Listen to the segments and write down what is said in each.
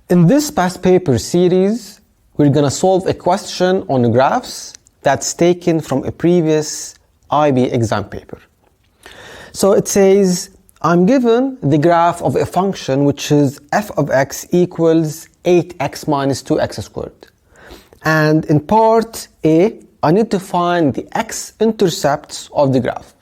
In this past paper series, we're going to solve a question on graphs that's taken from a previous IB exam paper. So it says, I'm given the graph of a function which is f of x equals 8x minus 2x squared. And in part A, I need to find the x-intercepts of the graph.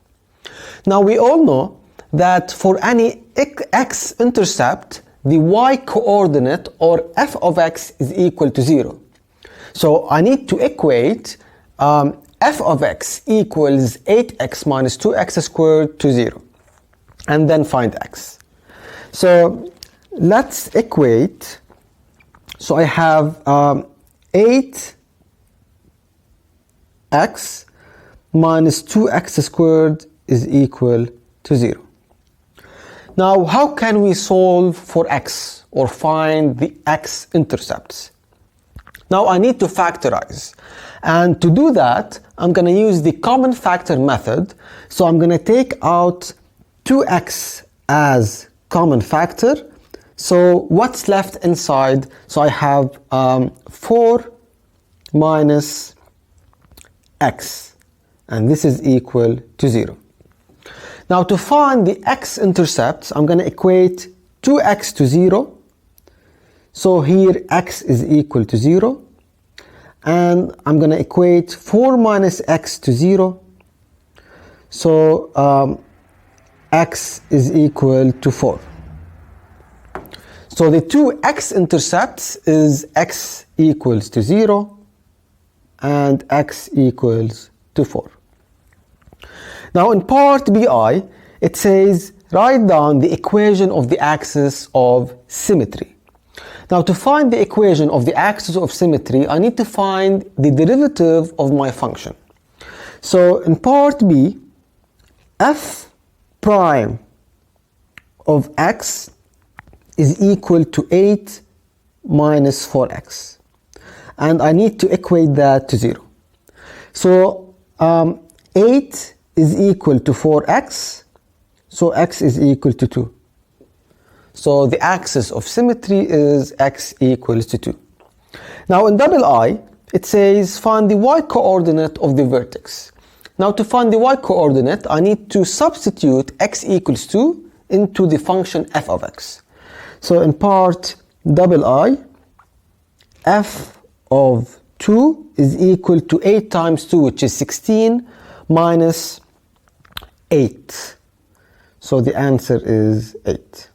Now we all know that for any x-intercept, the y-coordinate or f of x is equal to 0. So I need to equate f of x equals 8x minus 2x squared to 0. And then find x. So let's equate. So I have 8x minus 2x squared is equal to 0. Now, how can we solve for x or find the x-intercepts? Now, I need to factorize. And to do that, I'm going to use the common factor method. So I'm going to take out 2x as common factor. So what's left inside? So I have 4 minus x. And this is equal to 0. Now to find the x-intercepts, I'm going to equate 2x to 0. So here x is equal to 0. And I'm going to equate 4 minus x to 0. So x is equal to 4. So the two x-intercepts is x equals to 0 and x equals to 4. Now in part BI, it says write down the equation of the axis of symmetry. Now to find the equation of the axis of symmetry, I need to find the derivative of my function. So in part B, f prime of x is equal to 8 minus 4x. And I need to equate that to 0. So 8 is equal to 4x, so x is equal to 2. So the axis of symmetry is x equals to 2. Now in double I, it says find the y-coordinate of the vertex. Now to find the y-coordinate, I need to substitute x equals 2 into the function f of x. So in part double I, f of 2 is equal to 8 times 2, which is 16, minus 8. So the answer is 8.